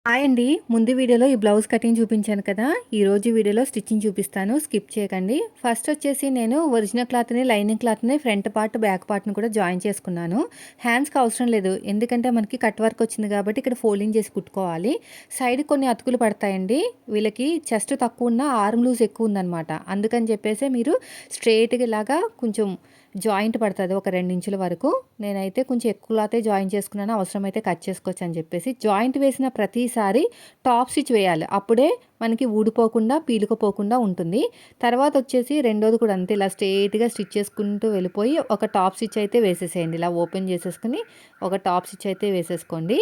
Hi అండి. ముందు వీడియోలో ఈ బ్లౌజ్ కటింగ్ చూపించాను కదా! ఈరోజు వీడియోలో స్టిచ్చింగ్ చూపిస్తాను. స్కిప్ చేయకండి. ఫస్ట్ వచ్చేసి నేను ఒరిజినల్ క్లాత్‌ని, లైనింగ్ క్లాత్‌ని ఫ్రంట్ పార్ట్, బ్యాక్ పార్ట్‌ని కూడా జాయిన్ చేసుకున్నాను. హ్యాండ్స్‌కి అవసరం లేదు. ఎందుకంటే మనకి కట్ వర్క్ వచ్చింది కాబట్టి ఇక్కడ ఫోల్డింగ్ చేసి కుట్టుకోవాలి. సైడ్ కొన్ని అతుకులు పడతాయండి. వీళ్ళకి చెస్ట్ తక్కువ ఉన్న ఆర్మ్ లూజ్ ఎక్కువ ఉందనమాట. అందుకని చెప్పేసి మీరు స్ట్రెయిట్‌గా ఇలాగా కొంచెం జాయింట్ పడుతుంది ఒక 2 ఇంచుల వరకు. నేనైతే కొంచెం ఎక్కువ క్లాతే జాయిన్ చేసుకున్నాను. అవసరమైతే కట్ చేసుకోవచ్చు అని చెప్పేసి జాయింట్ వేసిన ప్రతిసారి టాప్ స్టిచ్ వేయాలి. అప్పుడే మనకి ఊడిపోకుండా పీలుకుపోకుండా ఉంటుంది. తర్వాత వచ్చేసి రెండోది కూడా అంతే, ఇలా స్ట్రెయిట్‌గా స్టిచ్ చేసుకుంటూ వెళ్ళిపోయి ఒక టాప్ స్టిచ్ అయితే వేసేసేయండి. ఇలా ఓపెన్ చేసేసుకుని ఒక టాప్ స్టిచ్ అయితే వేసేసుకోండి.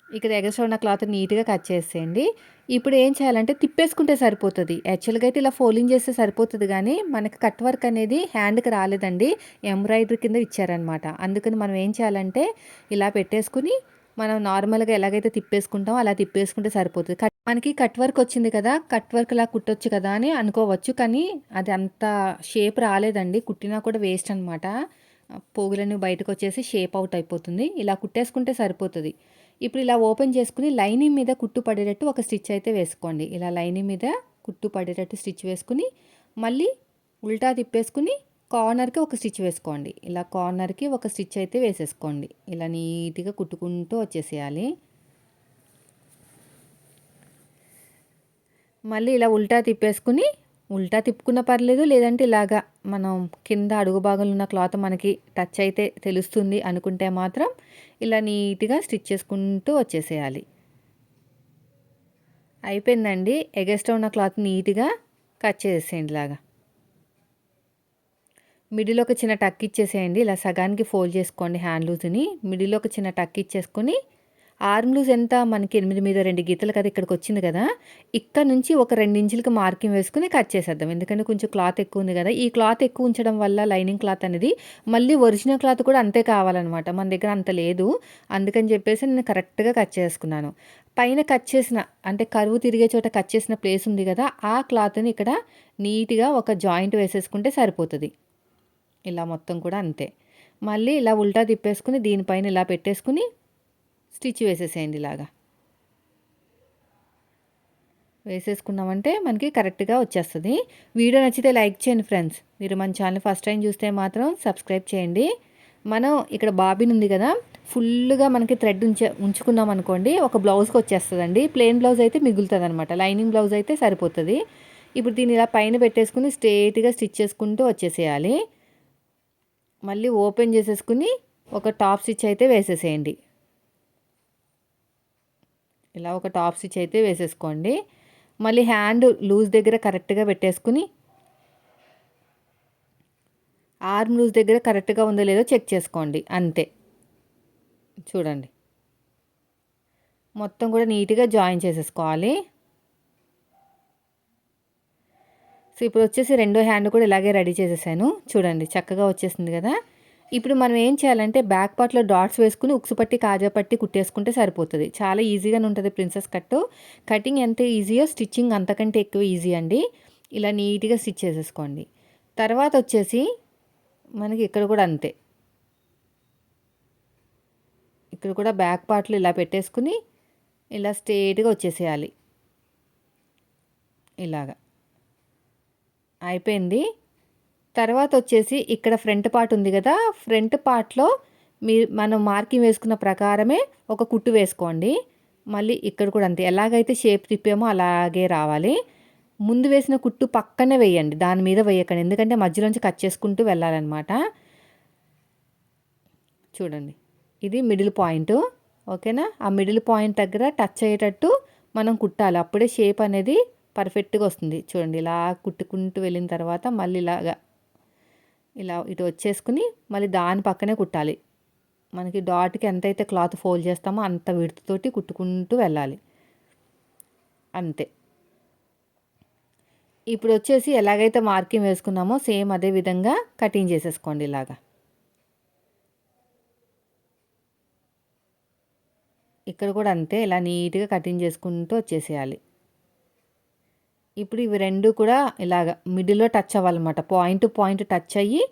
ఇక్కడ ఎగస్ట్రా ఉన్న క్లాత్ నీట్‌గా కట్ చేసేయండి. ఇప్పుడు ఏం చేయాలంటే తిప్పేసుకుంటే సరిపోతది. యాక్చువల్‌గా అయితే ఇలా ఫోల్డింగ్ చేస్తే సరిపోతది గానీ, మనకి కట్ వర్క్ అనేది హ్యాండ్‌కి రాలేదండి. ఎంబ్రాయిడరీ కింద ఇచ్చారనమాట. అందుకని మనం ఏం చేయాలంటే ఇలా పెట్టేసుకుని, మనం నార్మల్‌గా ఎలాగైతే తిప్పేసుకుంటామో అలా తిప్పేసుకుంటే సరిపోతది. మనకి కట్ వర్క్ వచ్చింది కదా! కట్ వర్క్‌లా కుట్టొచ్చు కదా అని అనుకోవచ్చు. కానీ అది అంత షేప్ రాలేదండి. కుట్టినా కూడా వేస్ట్ అనమాట. పోగులన్నీ బయటకొచ్చేసి షేప్ అవుట్ అయిపోతుంది. ఇలా కుట్టేసుకుంటే సరిపోతది. ఇప్పుడు ఇలా ఓపెన్ చేసుకుని లైనింగ్ మీద కుట్టు పడేటట్టు ఒక స్టిచ్ అయితే వేసుకోండి. ఇలా లైనింగ్ మీద కుట్టు పడేటట్టు స్టిచ్ వేసుకుని మళ్ళీ ఉల్టా తిప్పేసుకుని కార్నర్‌కి ఒక స్టిచ్ వేసుకోండి. ఇలా కార్నర్‌కి ఒక స్టిచ్ అయితే వేసేసుకోండి. ఇలా నీట్‌గా కుట్టుకుంటూ వచ్చేసేయాలి. మళ్ళీ ఇలా ఉల్టా తిప్పేసుకుని ఉల్టా తిప్పుకున్న పర్లేదు, లేదంటే ఇలాగా మనం కింద అడుగు భాగంలో ఉన్న క్లాత్ మనకి టచ్ అయితే తెలుస్తుంది అనుకుంటే మాత్రం ఇలా నీట్‌గా స్టిచ్ చేసుకుంటూ వచ్చేసేయాలి. అయిపోయిందండి. ఎగస్ట్రా ఉన్న క్లాత్ నీట్‌గా కట్ చేసేయండి ఇలాగా. మిడిల్‌లో ఒక చిన్న టక్ ఇచ్చేసేయండి. ఇలా సగానికి ఫోల్డ్ చేసుకోండి హ్యాండ్ లూజ్‌ని. మిడిల్‌లో ఒక చిన్న టక్ ఇచ్చేసుకొని ఆర్మ్ లూజ్ ఎంత మనకి 8 మీద 2 గీతలు కదా ఇక్కడికొచ్చింది కదా! ఇక్కడ నుంచి ఒక 2 ఇంచులకి మార్కింగ్ వేసుకొని కట్ చేసేద్దాం. ఎందుకంటే కొంచెం క్లాత్ ఎక్కువ ఉంది కదా! ఈ క్లాత్ ఎక్కువ ఉంచడం వల్ల లైనింగ్ క్లాత్ అనేది మళ్ళీ ఒరిజినల్ క్లాత్ కూడా అంతే కావాలనమాట. మన దగ్గర అంత లేదు. అందుకని చెప్పేసి నేను కరెక్ట్‌గా కట్ చేసుకున్నాను. పైన కట్ చేసిన అంటే కర్వ్ తిరిగే చోట కట్ చేసిన ప్లేస్ ఉంది కదా! ఆ క్లాత్‌ని ఇక్కడ నీట్‌గా ఒక జాయింట్ వేసేసుకుంటే సరిపోతది. ఇలా మొత్తం కూడా అంతే. మళ్ళీ ఇలా ఉల్టా తిప్పేసుకొని దీనిపైన ఇలా పెట్టేసుకొని స్టిచ్ వేసేసేయండి ఇలాగా. వేసేసుకున్నామంటే మనకి కరెక్ట్‌గా వచ్చేస్తది. వీడియో నచ్చితే లైక్ చేయండి ఫ్రెండ్స్. మీరు మన ఛానల్ ఫస్ట్ టైం చూస్తే మాత్రం సబ్స్క్రైబ్ చేయండి. మనం ఇక్కడ బాబిన్ ఉంది కదా! ఫుల్లుగా మనకి థ్రెడ్ ఉంచుకున్నాం అనుకోండి, ఒక బ్లౌజ్‌కి వచ్చేస్తదండి. ప్లెయిన్ బ్లౌజ్ అయితే మిగులుతదనమాట. లైనింగ్ బ్లౌజ్ అయితే సరిపోతది. ఇప్పుడు దీన్ని ఇలా పైన పెట్టేసుకొని స్ట్రెయిట్‌గా స్టిచ్ చేసుకుంటూ వచ్చేసేయాలి. మళ్ళీ ఓపెన్ చేసేసుకుని ఒక టాప్ స్టిచ్ అయితే వేసేసేయండి. ఇలా ఒక టాప్ స్టిచ్ అయితే వేసేసుకోండి. మళ్ళీ హ్యాండ్ లూజ్ దగ్గర కరెక్ట్‌గా పెట్టేసుకుని ఆర్మ్ లూజ్ దగ్గర కరెక్ట్‌గా ఉందో లేదో చెక్ చేసుకోండి. అంతే. చూడండి. మొత్తం కూడా నీట్‌గా జాయిన్ చేసేసుకోవాలి. సో, ఇప్పుడు వచ్చేసి రెండో హ్యాండ్ కూడా ఇలాగే రెడీ చేసేసాను. చూడండి చక్కగా వచ్చేసింది కదా! ఇప్పుడు మనం ఏం చేయాలంటే బ్యాక్ పార్ట్‌లో డాట్స్ వేసుకొని ఉక్సు పట్టి, కాజా పట్టి కుట్టేసుకుంటే సరిపోతది. చాలా ఈజీగానే ఉంటది ప్రిన్సెస్ కట్టు. కటింగ్ ఎంత ఈజీయో స్టిచ్చింగ్ అంతకంటే ఎక్కువ ఈజీ అండి. ఇలా నీట్‌గా స్టిచ్ చేసేసుకోండి. తర్వాత వచ్చేసి మనకి ఇక్కడ కూడా అంతే. ఇక్కడ కూడా బ్యాక్ పార్ట్‌లో ఇలా పెట్టేసుకుని ఇలా స్ట్రెయిట్‌గా వచ్చేసేయాలి. ఇలాగా. అయిపోయింది. తర్వాత వచ్చేసి ఇక్కడ ఫ్రంట్ పార్ట్ ఉంది కదా! ఫ్రంట్ పార్ట్‌లో మనం మార్కింగ్ వేసుకున్న ప్రకారమే ఒక కుట్టు వేసుకోండి. మళ్ళీ ఇక్కడ కూడా అంతే. ఎలాగైతే షేప్ తిప్పామో అలాగే రావాలి. ముందు వేసిన కుట్టు పక్కనే వేయండి. దాని మీద వేయకండి. ఎందుకంటే మధ్యలోంచి కట్ చేసుకుంటూ వెళ్ళాలనమాట. చూడండి. ఇది మిడిల్ పాయింటు. ఓకేనా? ఆ మిడిల్ పాయింట్ దగ్గర టచ్ అయ్యేటట్టు మనం కుట్టాలి. అప్పుడే షేప్ అనేది పర్ఫెక్ట్‌గా వస్తుంది. చూడండి ఇలా కుట్టుకుంటూ వెళ్ళిన తర్వాత మళ్ళీ ఇలాగా ఇలా ఇటు వచ్చేసుకుని మళ్ళీ దాని పక్కనే కుట్టాలి. మనకి డాట్‌కి ఎంతైతే క్లాత్ ఫోల్డ్ చేస్తామో అంత విడ్త్ తోటి కుట్టుకుంటూ వెళ్ళాలి. అంతే. ఇప్పుడు వచ్చేసి ఎలాగైతే మార్కింగ్ వేసుకున్నామో సేమ్ అదే విధంగా కటింగ్ చేసేసుకోండి ఇలాగా. ఇక్కడ కూడా అంతే ఇలా నీట్‌గా కటింగ్ చేసుకుంటూ వచ్చేసేయాలి. ఇప్పుడు ఇవి 2 కూడా ఇలాగ మిడిల్‌లో టచ్ అవ్వాలన్నమాట. పాయింట్ టు పాయింట్ టచ్ అయ్యి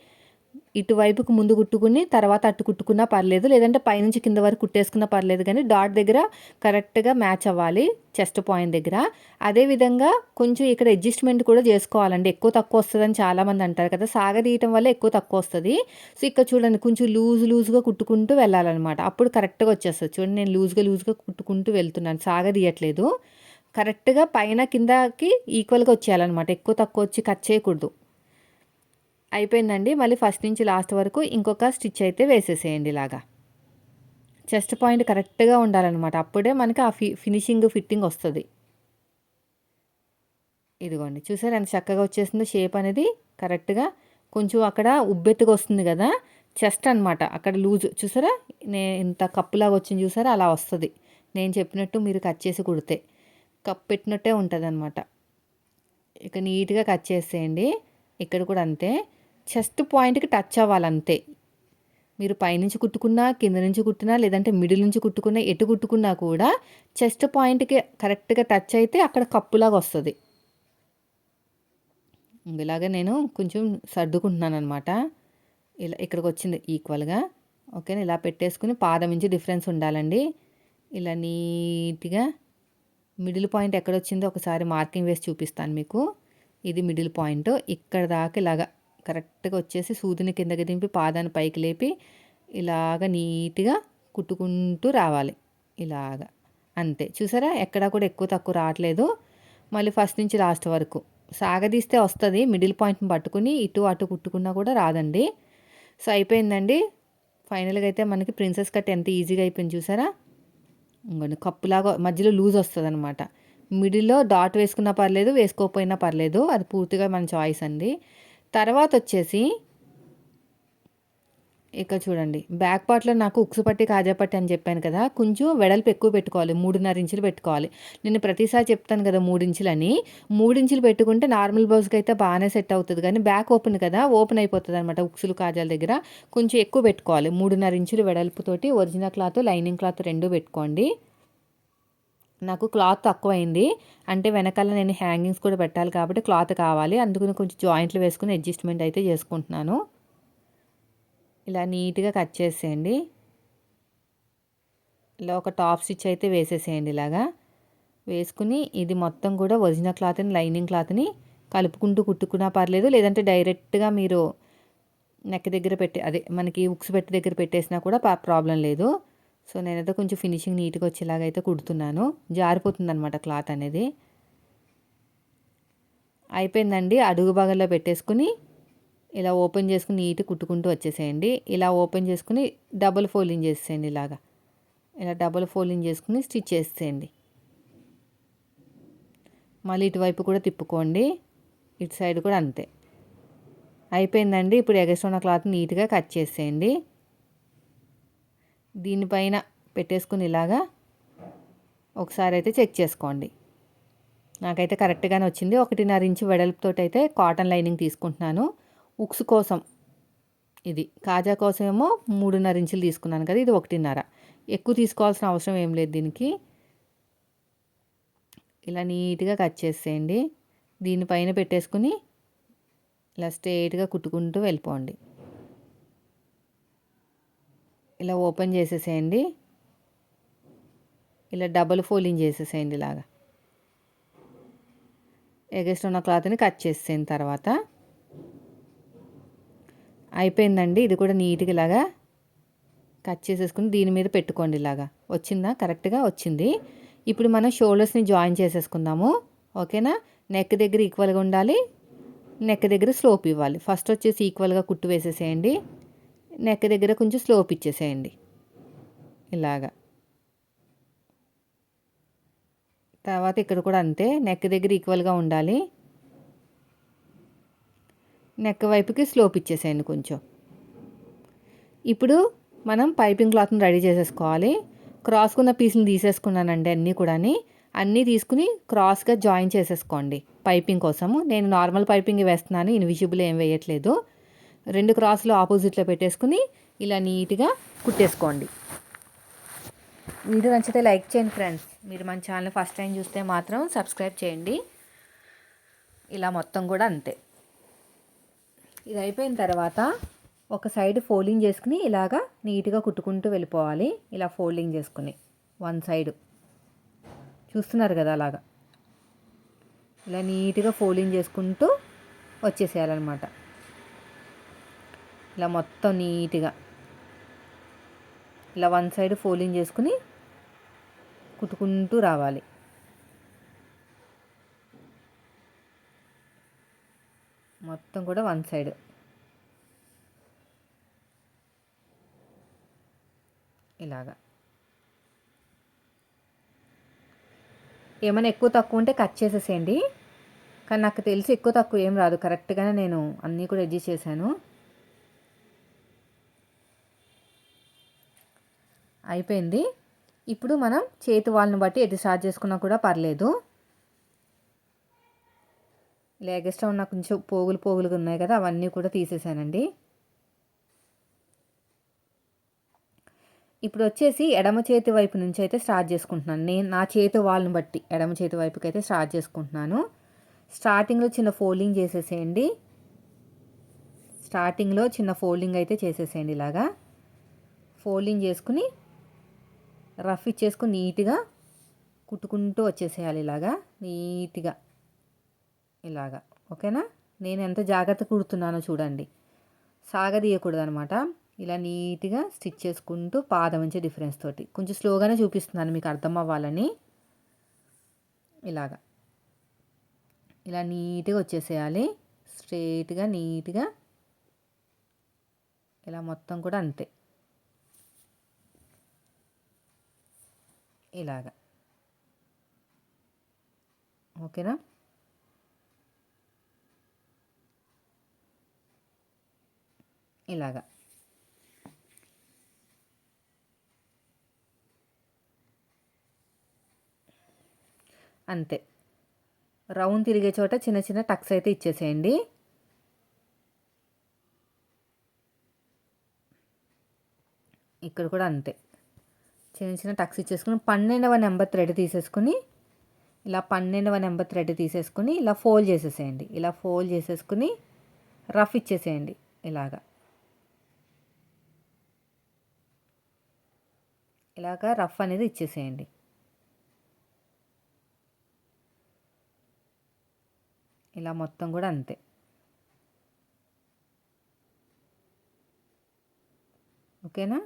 ఇటువైపుకు ముందు కుట్టుకుని తర్వాత అటు కుట్టుకున్నా పర్లేదు, లేదంటే పైనుంచి కింద వరకు కుట్టేసుకున్నా పర్లేదు, కానీ డాట్ దగ్గర కరెక్ట్గా మ్యాచ్ అవ్వాలి చెస్ట్ పాయింట్ దగ్గర. అదేవిధంగా కొంచెం ఇక్కడ అడ్జస్ట్మెంట్ కూడా చేసుకోవాలండి. ఎక్కువ తక్కువ వస్తుందని చాలామంది అంటారు కదా, సాగదీయటం వల్ల ఎక్కువ తక్కువ వస్తుంది. సో ఇక్కడ చూడండి కొంచెం లూజ్గా కుట్టుకుంటూ వెళ్ళాలన్నమాట, అప్పుడు కరెక్ట్గా వచ్చేస్తుంది. చూడండి నేను లూజ్గా కుట్టుకుంటూ వెళ్తున్నాను, సాగదీయట్లేదు. కరెక్ట్గా పైన కిందకి ఈక్వల్గా వచ్చేయాలన్నమాట, ఎక్కువ తక్కువ వచ్చి కట్ చేయకూడదు. అయిపోయిందండి. మళ్ళీ ఫస్ట్ నుంచి లాస్ట్ వరకు ఇంకొక స్టిచ్ అయితే వేసేసేయండి ఇలాగా. చెస్ట్ పాయింట్ కరెక్ట్గా ఉండాలన్నమాట, అప్పుడే మనకి ఆ ఫిట్టింగ్ వస్తుంది. ఇదిగోండి చూసారు ఎంత చక్కగా వచ్చేసిందో షేప్ అనేది కరెక్ట్గా. కొంచెం అక్కడ ఉబ్బెత్తుగా వస్తుంది కదా చెస్ట్ అనమాట, అక్కడ లూజ్ చూసారా, ఇంత కప్పులాగా వచ్చింది చూసారా, అలా వస్తుంది. నేను చెప్పినట్టు మీరు కట్ చేసి కుడితే కప్ పెట్టినట్టే ఉంటుంది అనమాట. ఇక నీట్గా కట్ చేసేయండి. ఇక్కడ కూడా అంతే, చెస్ట్ పాయింట్కి టచ్ అవ్వాలంతే. మీరు పైనుంచి కుట్టుకున్నా, కింద నుంచి కుట్టినా, లేదంటే మిడిల్ నుంచి కుట్టుకున్నా, ఎటు కుట్టుకున్నా కూడా చెస్ట్ పాయింట్కి కరెక్ట్గా టచ్ అయితే అక్కడ కప్పులాగా వస్తుంది. ఇలాగ నేను కొంచెం సర్దుకుంటున్నాను అనమాట. ఇలా ఇక్కడికి వచ్చింది ఈక్వల్గా. ఓకేనా, ఇలా పెట్టేసుకుని పాదం నుంచి డిఫరెన్స్ ఉండాలండి. ఇలా నీట్గా మిడిల్ పాయింట్ ఎక్కడొచ్చిందో ఒకసారి మార్కింగ్ వేసి చూపిస్తాను మీకు. ఇది మిడిల్ పాయింట్, ఇక్కడ దాకా ఇలాగా కరెక్ట్గా వచ్చేసి సూదిని కిందకి దింపి పాదాన్ని పైకి లేపి ఇలాగ నీట్గా కుట్టుకుంటూ రావాలి. ఇలాగా అంతే, చూసారా ఎక్కడా కూడా ఎక్కువ తక్కువ రావట్లేదు. మళ్ళీ ఫస్ట్ నుంచి లాస్ట్ వరకు సాగదీస్తే వస్తుంది, మిడిల్ పాయింట్ని పట్టుకుని ఇటు అటు కుట్టుకున్నా కూడా రాదండి. సో అయిపోయిందండి. ఫైనల్గా అయితే మనకి ప్రిన్సెస్ కట్ ఎంత ఈజీగా అయిపోయింది చూసారా. ఇంకొన్ని కప్పులాగా మధ్యలో లూజ్ వస్తుంది అనమాట. మిడిల్లో డాట్ వేసుకున్నా పర్లేదు, వేసుకోకపోయినా పర్లేదు, అది పూర్తిగా మన చాయిస్ అండి. తర్వాత వచ్చేసి ఇక్కడ చూడండి బ్యాక్ పార్ట్లో నాకు ఉక్సు పట్టి కాజా పట్టి అని చెప్పాను కదా, కొంచెం వెడల్పు ఎక్కువ పెట్టుకోవాలి, 3.5 ఇంచులు పెట్టుకోవాలి. నేను ప్రతిసారి చెప్తాను కదా 3 ఇంచులని, 3 ఇంచులు పెట్టుకుంటే నార్మల్ బ్లౌజ్కి అయితే బాగానే సెట్ అవుతుంది, కానీ బ్యాక్ ఓపెన్ కదా, ఓపెన్ అయిపోతుంది అనమాట ఉక్సులు కాజాల దగ్గర. కొంచెం ఎక్కువ పెట్టుకోవాలి, 3.5 ఇంచులు వెడల్పుతోటి ఒరిజినల్ క్లాత్ లైనింగ్ క్లాత్ 2 పెట్టుకోండి. నాకు క్లాత్ తక్కువైంది, అంటే వెనకాల నేను హ్యాంగింగ్స్ కూడా పెట్టాలి కాబట్టి క్లాత్ కావాలి, అందుకని కొంచెం జాయింట్లు వేసుకుని అడ్జస్ట్మెంట్ అయితే చేసుకుంటున్నాను. ఇలా నీట్గా కట్ చేసేయండి. ఇలా ఒక టాప్ స్టిచ్ అయితే వేసేసేయండి. ఇలాగా వేసుకుని ఇది మొత్తం కూడా ఒరిజినల్ క్లాత్ని లైనింగ్ క్లాత్ని కలుపుకుంటూ కుట్టుకున్నా పర్లేదు, లేదంటే డైరెక్ట్గా మీరు నెక్ దగ్గర అదే మనకి ఉక్స్ పెట్టి దగ్గర పెట్టేసినా కూడా ప్రాబ్లం లేదు. సో నేనైతే కొంచెం ఫినిషింగ్ నీట్గా వచ్చేలాగా అయితే కుడుతున్నాను, జారిపోతుంది అనమాట క్లాత్ అనేది. అయిపోయిందండి. అడుగు భాగంలో పెట్టేసుకుని ఇలా ఓపెన్ చేసుకుని నీట్గా కుట్టుకుంటూ వచ్చేసేయండి. ఇలా ఓపెన్ చేసుకుని డబుల్ ఫోల్డింగ్ చేసేయండి. ఇలా డబుల్ ఫోల్డింగ్ చేసుకుని స్టిచ్ చేసేయండి. మళ్ళీ ఇటువైపు కూడా తిప్పుకోండి, ఇటు సైడ్ కూడా అంతే. అయిపోయిందండి. ఇప్పుడు ఎగస్ట్రా ఉన్న క్లాత్ నీట్గా కట్ చేసేయండి. దీనిపైన పెట్టేసుకుని ఇలాగా ఒకసారి అయితే చెక్ చేసుకోండి. నాకైతే కరెక్ట్గానే వచ్చింది. 1.5 ఇంచు వెడల్పుతో అయితే కాటన్ లైనింగ్ తీసుకుంటున్నాను. ఉక్స్ కోసం ఇది, కాజా కోసం ఏమో 3.5 ఇంచులు తీసుకున్నాను కదా, ఇది 1.5. ఎక్కువ తీసుకోవాల్సిన అవసరం ఏం లేదు దీనికి. ఇలా నీట్గా కట్ చేసేయండి. దీనిపైన పెట్టేసుకుని ఇలా స్ట్రైట్గా కుట్టుకుంటూ వెళ్ళిపోండి. ఇలా ఓపెన్ చేసేసేయండి. ఇలా డబుల్ ఫోల్డింగ్ చేసేసేయండి. ఇలాగా ఎగస్ట్ ఉన్న క్లాత్ని కట్ చేసేసిన తర్వాత అయిపోయిందండి. ఇది కూడా నీట్గా ఇలాగా కట్ చేసేసుకుని దీని మీద పెట్టుకోండి. ఇలాగా వచ్చిందా, కరెక్ట్గా వచ్చింది. ఇప్పుడు మనం షోల్డర్స్ని జాయిన్ చేసేసుకుందాము. ఓకేనా, నెక్ దగ్గర ఈక్వల్గా ఉండాలి, నెక్ దగ్గర స్లోప్ ఇవ్వాలి. ఫస్ట్ వచ్చేసి ఈక్వల్గా కుట్టు వేసేసేయండి, నెక్ దగ్గర కొంచెం స్లోప్ ఇచ్చేసేయండి. ఇలాగా తర్వాత ఇక్కడ కూడా అంతే, నెక్ దగ్గర ఈక్వల్గా ఉండాలి, నెక్ వైపుకి స్లోప్ ఇచ్చేసేయండి కొంచెం. ఇప్పుడు మనం పైపింగ్ క్లాత్ని రెడీ చేసేసుకోవాలి. క్రాస్కున్న పీసులు తీసేసుకున్నానండి అన్నీ తీసుకుని క్రాస్గా జాయిన్ చేసేసుకోండి పైపింగ్ కోసము. నేను నార్మల్ పైపింగ్ వేస్తున్నాను, ఇన్విజిబుల్ ఏం వేయట్లేదు. 2 క్రాసులు ఆపోజిట్లో పెట్టేసుకుని ఇలా నీట్గా కుట్టేసుకోండి. వీడియో నచ్చితే లైక్ చేయండి ఫ్రెండ్స్. మీరు మన ఛానల్ ఫస్ట్ టైం చూస్తే మాత్రం సబ్స్క్రైబ్ చేయండి. ఇలా మొత్తం కూడా అంతే. ఇది అయిపోయిన తర్వాత ఒక సైడ్ ఫోల్డింగ్ చేసుకుని ఇలాగా నీట్గా కుట్టుకుంటూ వెళ్ళిపోవాలి. ఇలా ఫోల్డింగ్ చేసుకుని వన్ సైడ్ చూస్తున్నారు కదా, అలాగా ఇలా నీట్గా ఫోల్డింగ్ చేసుకుంటూ వచ్చేసేయాలన్నమాట. ఇలా మొత్తం నీట్గా ఇలా వన్ సైడ్ ఫోల్డింగ్ చేసుకుని కుట్టుకుంటూ రావాలి. మొత్తం కూడా వన్ సైడ్ ఇలాగా. ఏమైనా ఎక్కువ తక్కువ ఉంటే కట్ చేసేసేయండి. కానీ నాకు తెలిసి ఎక్కువ తక్కువ ఏం రాదు, కరెక్ట్గానే నేను అన్నీ కూడా అడ్జస్ట్ చేశాను. అయిపోయింది. ఇప్పుడు మనం చేతి వాళ్ళని బట్టి ఎటు స్టార్ట్ చేసుకున్నా కూడా పర్లేదు. ఇలా ఎగస్ట్రా ఉన్న కొంచెం పోగులుగా ఉన్నాయి కదా, అవన్నీ కూడా తీసేసానండి. ఇప్పుడు వచ్చేసి ఎడమ చేతి వైపు నుంచి అయితే స్టార్ట్ చేసుకుంటున్నాను. నేను నా చేతి వాళ్ళని బట్టి ఎడమ చేతి వైపుకి అయితే స్టార్ట్ చేసుకుంటున్నాను. స్టార్టింగ్లో చిన్న ఫోల్డింగ్ చేసేసేయండి. స్టార్టింగ్లో చిన్న ఫోల్డింగ్ అయితే చేసేసేయండి. ఇలాగా ఫోల్డింగ్ చేసుకుని రఫ్ ఇచ్చేసుకుని నీట్గా కుట్టుకుంటూ వచ్చేసేయాలి. ఇలాగా నీట్గా ఇలాగా. ఓకేనా? నేను ఎంత జాగ్రత్త కుడుతున్నానో చూడండి, సాగదీయకూడదు అనమాట. ఇలా నీట్గా స్టిచ్ చేసుకుంటూ పాదం నుంచి డిఫరెన్స్ తోటి కొంచెం స్లోగానే చూపిస్తున్నాను మీకు అర్థం అవ్వాలని. ఇలాగా ఇలా నీట్గా వచ్చేసేయాలి, స్ట్రైట్గా నీట్గా. ఇలా మొత్తం కూడా అంతే, ఇలాగా. ఓకేనా? ఇలాగా అంతే. రౌండ్ తిరిగే చోట చిన్న చిన్న టక్స్ అయితే ఇచ్చేసేయండి. ఇక్కడ కూడా అంతే, చిన్న చిన్న టక్స్ ఇచ్చేసుకుని 12వ నెంబర్ థ్రెడ్ తీసేసుకుని ఇలా 12వ నెంబర్ థ్రెడ్ తీసేసుకుని ఇలా ఫోల్డ్ చేసేసేయండి. ఇలా ఫోల్డ్ చేసేసుకుని రఫ్ ఇచ్చేసేయండి. ఇలాగా రఫ్ అనేది ఇచ్చేసేయండి. ఇలా మొత్తం కూడా అంతే. ఓకేనా?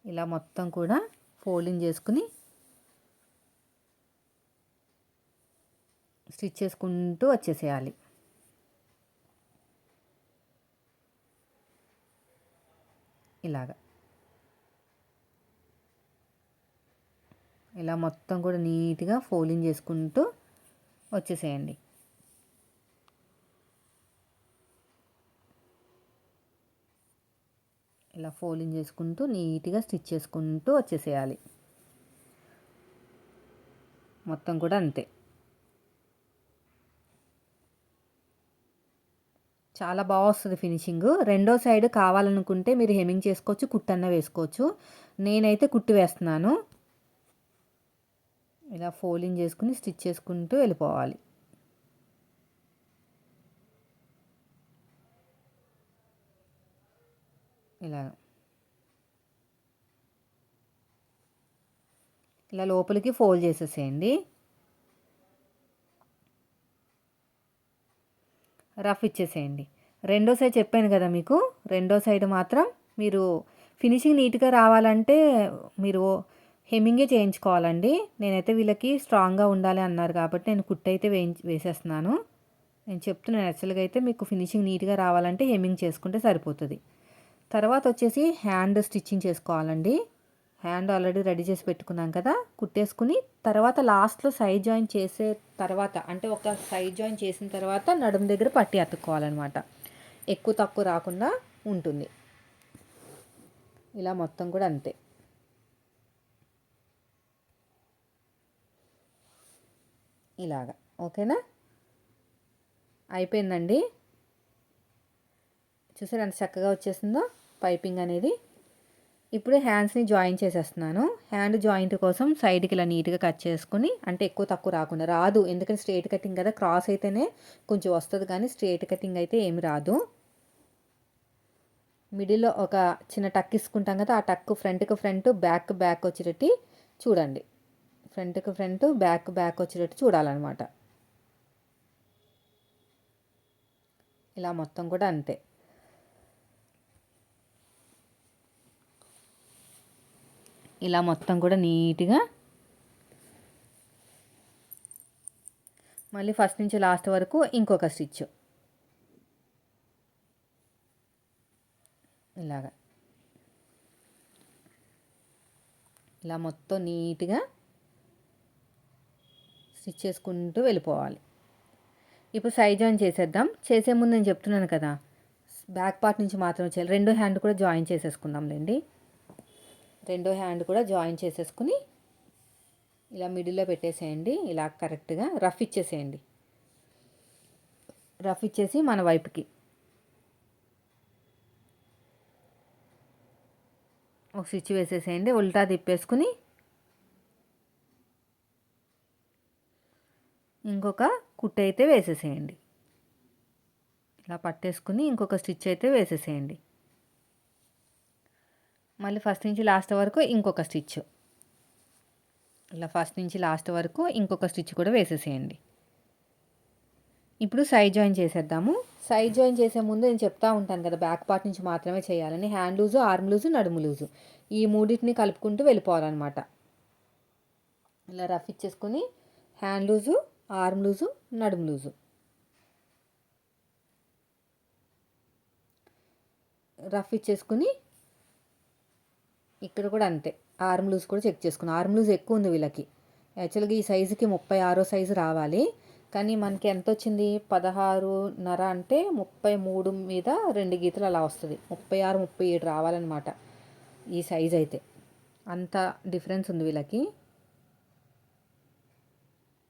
ఇలా మొత్తం కూడా ఫోల్డింగ్ చేసుకుని స్టిచ్ చేసుకుంటూ వచ్చేసేయాలి. ఇలాగా ఇలా మొత్తం కూడా నీట్గా ఫోల్డింగ్ చేసుకుంటూ వచ్చేసేయండి. ఇలా ఫోల్డింగ్ చేసుకుంటూ నీట్గా స్టిచ్ చేసుకుంటూ వచ్చేసేయాలి. మొత్తం కూడా అంతే. చాలా బాగా వస్తుంది ఫినిషింగ్. రెండో సైడ్ కావాలనుకుంటే మీరు హెమ్మింగ్ చేసుకోవచ్చు, కుట్టన్న వేసుకోవచ్చు. నేనైతే కుట్టి వేస్తున్నాను. ఇలా ఫోల్డింగ్ చేసుకుని స్టిచ్ చేసుకుంటూ వెళ్ళిపోవాలి. ఇలా లోపలికి ఫోల్డ్ చేసేసేయండి. రఫ్ ఇచ్చేసేయండి. రెండో సైడ్ చెప్పాను కదా మీకు, రెండో సైడ్ మాత్రం మీరు ఫినిషింగ్ నీట్గా రావాలంటే మీరు హెమ్మింగే చేయించుకోవాలండి. నేనైతే వీళ్ళకి స్ట్రాంగ్గా ఉండాలి అన్నారు కాబట్టి నేను కుట్టయితే వేసేస్తున్నాను. నేను చెప్తున్నాను, యాక్చువల్గా అయితే మీకు ఫినిషింగ్ నీట్గా రావాలంటే హెమ్మింగ్ చేసుకుంటే సరిపోతుంది. తర్వాత వచ్చేసి హ్యాండ్ స్టిచ్చింగ్ చేసుకోవాలండి. హ్యాండ్ ఆల్రెడీ రెడీ చేసి పెట్టుకున్నాం కదా, కుట్టేసుకుని తర్వాత లాస్ట్లో సైడ్ జాయిన్ చేసే తర్వాత, అంటే ఒక సైడ్ జాయిన్ చేసిన తర్వాత నడుము దగ్గర పట్టి అతుక్కోవాలన్నమాట. ఎక్కువ తక్కువ రాకుండా ఉంటుంది. ఇలా మొత్తం కూడా అంతే. ఇలాగా. ఓకేనా? అయిపోయిందండి. చూసారు ఎంత చక్కగా వచ్చేసిందో పైపింగ్ అనేది. ఇప్పుడు హ్యాండ్స్ని జాయిన్ చేసేస్తున్నాను. హ్యాండ్ జాయింట్ కోసం సైడ్కి ఇలా నీట్గా కట్ చేసుకుని, అంటే ఎక్కువ తక్కువ రాకుండా రాదు, ఎందుకంటే స్ట్రైట్ కటింగ్ కదా, క్రాస్ అయితేనే కొంచెం వస్తుంది కానీ స్ట్రైట్ కటింగ్ అయితే ఏమి రాదు. మిడిల్లో ఒక చిన్న టక్ ఇసుకుంటాం కదా, ఆ టక్ ఫ్రంట్కి ఫ్రంట్ బ్యాక్ బ్యాక్ వచ్చేటట్టు చూడండి. ఫ్రంట్కి ఫ్రంట్ బ్యాక్ బ్యాక్ వచ్చేటట్టు చూడాలన్నమాట. ఇలా మొత్తం కూడా అంతే. ఇలా మొత్తం కూడా నీట్గా మళ్ళీ ఫస్ట్ నుంచి లాస్ట్ వరకు ఇంకొక స్టిచ్ ఇలాగా. ఇలా మొత్తం నీట్గా స్టిచ్ చేసుకుంటూ వెళ్ళిపోవాలి. ఇప్పుడు సైడ్ జాయిన్ చేసేద్దాం. చేసే ముందు నేను చెప్తున్నాను కదా, బ్యాక్ పార్ట్ నుంచి మాత్రమే చేయాలి. రెండో హ్యాండ్ కూడా జాయిన్ చేసేసుకుందాంలేండి. రెండో హ్యాండ్ కూడా జాయిన్ చేసేసుకుని ఇలా మిడిల్లో పెట్టేసేయండి. ఇలా కరెక్ట్గా రఫ్ ఇచ్చేసేయండి. రఫ్ ఇచ్చేసి మన వైపుకి ఒక స్టిచ్ వేసేసేయండి. ఉల్టా తిప్పేసుకుని ఇంకొక కుట్టు అయితే వేసేసేయండి. ఇలా పట్టేసుకుని ఇంకొక స్టిచ్ అయితే వేసేసేయండి. మళ్ళీ ఫస్ట్ నుంచి లాస్ట్ వరకు ఇంకొక స్టిచ్, ఇలా ఫస్ట్ నుంచి లాస్ట్ వరకు ఇంకొక స్టిచ్ కూడా వేసేసేయండి. ఇప్పుడు సైడ్ జాయిన్ చేసేద్దాము. సైడ్ జాయిన్ చేసే ముందు నేను చెప్తా ఉంటాను కదా, బ్యాక్ పార్ట్ నుంచి మాత్రమే చేయాలని. హ్యాండ్ లూజు, ఆర్మ్ లూజు, నడుము లూజు ఈ మూడింటిని కలుపుకుంటూ వెళ్ళిపోవాలన్నమాట. ఇలా rough ఇచ్చేసుకొని hand loose, arm loose, నడుము లూజు రఫ్ ఇచ్చేసుకుని ఇక్కడ కూడా అంతే. ఆర్మ్ లూజ్ కూడా చెక్ చేసుకుని, ఆర్మ్ లూజ్ ఎక్కువ ఉంది వీళ్ళకి. యాక్చువల్గా ఈ సైజుకి 36 సైజు రావాలి, కానీ మనకి ఎంత వచ్చింది 16.5 అంటే 33 మీద 2 గీతలు అలా వస్తుంది. 36, 37 రావాలన్నమాట ఈ సైజ్ అయితే. అంత డిఫరెన్స్ ఉంది వీళ్ళకి.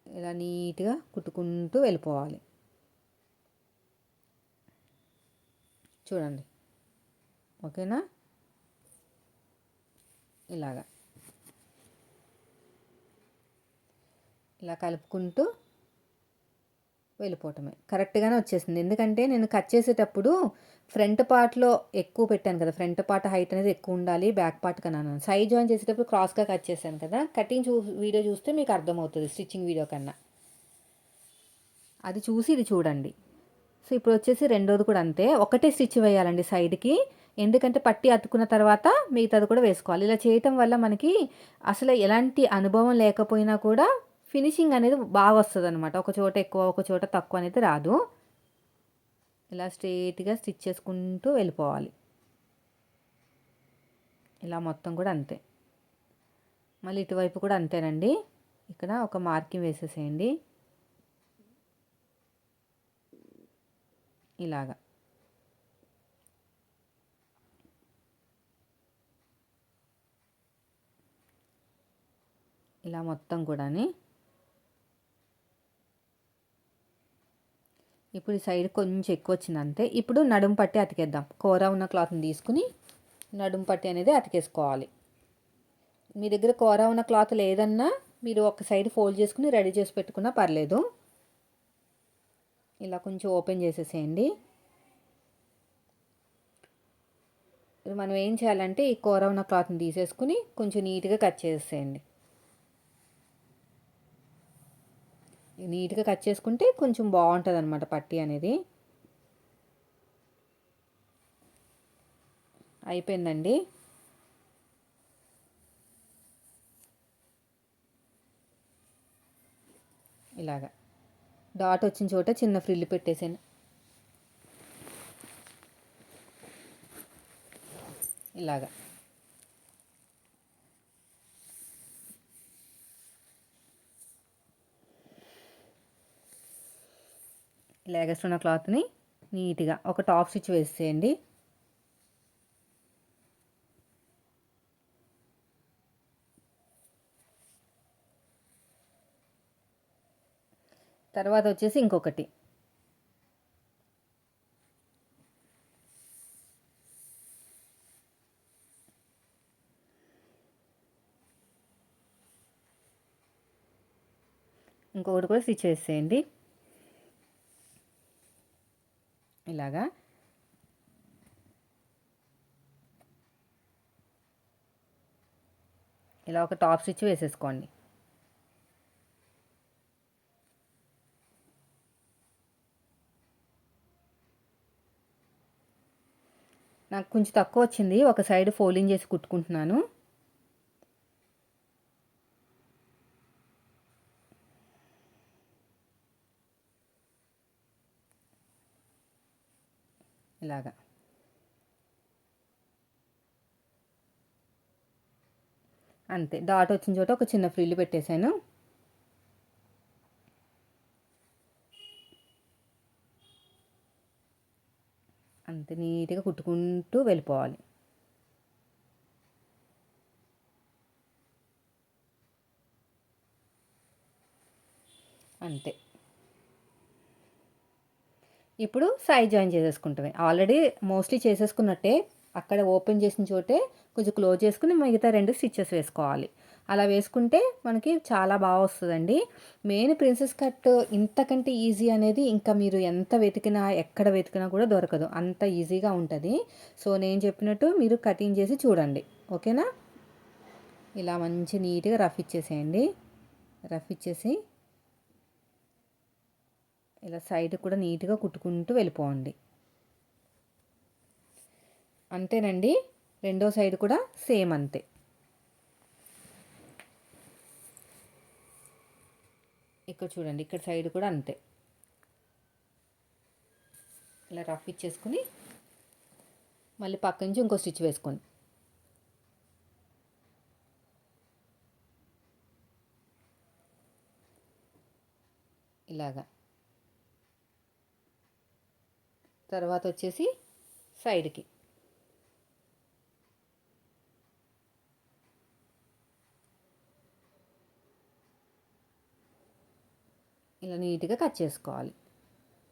ఇలా నీట్గా కుట్టుకుంటూ వెళ్ళిపోవాలి. చూడండి, ఓకేనా? ఇలాగా ఇలా కలుపుకుంటూ వెళ్ళిపోవటమే. కరెక్ట్గానే వచ్చేసింది. ఎందుకంటే నేను కట్ చేసేటప్పుడు ఫ్రంట్ పార్ట్లో ఎక్కువ పెట్టాను కదా, ఫ్రంట్ పార్ట్ హైట్ అనేది ఎక్కువ ఉండాలి బ్యాక్ పార్ట్ కన్నా. సైడ్ జాయిన్ చేసేటప్పుడు క్రాస్గా కట్ చేశాను కదా. కటింగ్ వీడియో చూస్తే మీకు అర్థమవుతుంది స్టిచ్చింగ్ వీడియో కన్నా. అది చూసి ఇది చూడండి. సో ఇప్పుడు వచ్చేసి రెండోది కూడా అంతే, ఒకటే స్టిచ్ వేయాలండి సైడ్కి. ఎందుకంటే పట్టి అతుకున్న తర్వాత మిగతాది కూడా వేసుకోవాలి. ఇలా చేయటం వల్ల మనకి అసలు ఎలాంటి అనుభవం లేకపోయినా కూడా ఫినిషింగ్ అనేది బాగా వస్తుంది అనమాట. ఒక చోట ఎక్కువ, ఒక చోట తక్కువ అనేది రాదు. ఇలా స్ట్రెయిట్గా స్టిచ్ చేసుకుంటూ వెళ్ళిపోవాలి. ఇలా మొత్తం కూడా అంతే. మళ్ళీ ఇటువైపు కూడా అంతేనండి. ఇక్కడ ఒక మార్కింగ్ వేసేసేయండి ఇలాగా. ఇలా మొత్తం కూడాని. ఇప్పుడు ఈ సైడ్ కొంచెం ఎక్కువ వచ్చింది అంతే. ఇప్పుడు నడుము పట్టి అతికేద్దాం. కూర ఉన్న క్లాత్ని తీసుకుని నడుము పట్టి అనేది అతికేసుకోవాలి. మీ దగ్గర కూర ఉన్న క్లాత్ లేదన్నా మీరు ఒక సైడ్ ఫోల్డ్ చేసుకుని రెడీ చేసి పెట్టుకున్నా పర్లేదు. ఇలా కొంచెం ఓపెన్ చేసేసేయండి. మనం ఏం చేయాలంటే ఈ కూర ఉన్న క్లాత్ని తీసేసుకుని కొంచెం నీట్గా కట్ చేసేయండి. నీట్గా కట్ చేసుకుంటే కొంచెం బాగుంటుంది అనమాట పట్టీ అనేది. అయిపోయిందండి. ఇలాగా డాట్ వచ్చిన చోట చిన్న ఫ్రిల్ పెట్టేసాను. ఇలాగా ఇలా ఎగస్ట్రున్న క్లాత్ని నీట్గా ఒక టాప్ స్టిచ్ వేసేయండి. తర్వాత వచ్చేసి ఇంకొకటి కూడా స్టిచ్ వేసేయండి ఇలాగా. ఇలా ఒక టాప్ స్టిచ్ వేసేసుకోండి. నాకు కొంచెం తక్కువ వచ్చింది, ఒక సైడ్ ఫోల్డింగ్ చేసి కుట్టుకుంటున్నాను. ఇలాగా అంతే, డాట్ వచ్చిన చోట ఒక చిన్న ఫ్రిల్ పెట్టేశాను. అంతే, నీట్గా కుట్టుకుంటూ వెళ్ళిపోవాలి. అంతే. ఇప్పుడు సైడ్ జాయిన్ చేసేసుకుంటామే. ఆల్రెడీ మోస్ట్లీ చేసేసుకున్నట్టే, అక్కడ ఓపెన్ చేసిన చోటే కొంచెం క్లోజ్ చేసుకుని మిగతా 2 స్టిచ్చెస్ వేసుకోవాలి. అలా వేసుకుంటే మనకి చాలా బాగా వస్తుందండి. మెయిన్ ప్రిన్సెస్ కట్ ఇంతకంటే ఈజీ అనేది ఇంకా మీరు ఎంత వెతికినా ఎక్కడ వెతికినా కూడా దొరకదు, అంత ఈజీగా ఉంటుంది. సో నేను చెప్పినట్టు మీరు కటింగ్ చేసి చూడండి, ఓకేనా. ఇలా మంచి నీట్గా రఫ్ ఇచ్చేసేయండి. రఫ్ ఇచ్చేసి ఇలా సైడ్ కూడా నీట్గా కుట్టుకుంటూ వెళ్ళిపోండి. అంతేనండి, రెండో సైడ్ కూడా సేమ్ అంతే. ఇక్కడ చూడండి, ఇక్కడ సైడ్ కూడా అంతే. ఇలా రఫ్ ఇచ్చేసుకుని మళ్ళీ పక్క నుంచి ఇంకో స్టిచ్ వేసుకోండి. ఇలాగా తర్వాత వచ్చేసి సైడ్కి ఇలా నీట్గా కట్ చేసుకోవాలి.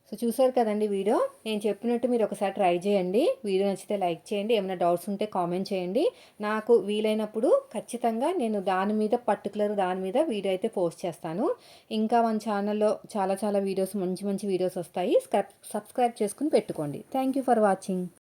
సో చూసారు కదండి వీడియో, నేను చెప్పినట్టు మీరు ఒకసారి ట్రై చేయండి. వీడియో నచ్చితే లైక్ చేయండి, ఏమైనా డౌట్స్ ఉంటే కామెంట్ చేయండి. నాకు వీలైనప్పుడు ఖచ్చితంగా నేను దాని మీద దాని మీద వీడియో అయితే పోస్ట్ చేస్తాను. ఇంకా మన ఛానల్లో చాలా చాలా వీడియోస్, మంచి మంచి వీడియోస్ వస్తాయి. సబ్స్క్రైబ్ చేసుకుని పెట్టుకోండి. Thank you for watching.